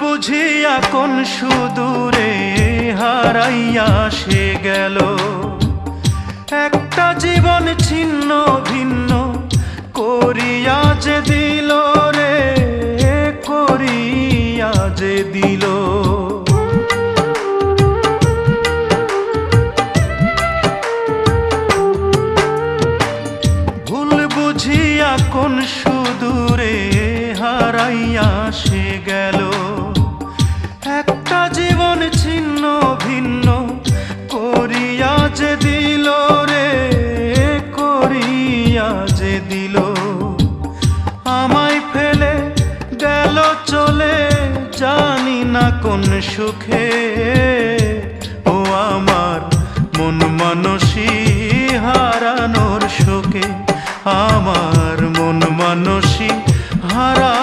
বুঝিয়া কোন সুদূরে হারাইয়া সে গেল, একটা জীবন ছিন্ন ভিন্ন করিয়া যে দিল রে, করিয়া যে দিল। ভুল বুঝিয়া কোন সুদূরে হারাইয়া সে গেল, একটা জীবন ছিন্ন ভিন্ন করিয়া যে দিল রে, করিয়া যে দিল। আমায় ফেলে গেল চলে জানি না কোন সুখে, ও আমার মন মানসী হারানোর শোকে, আমার মন মানসী হারা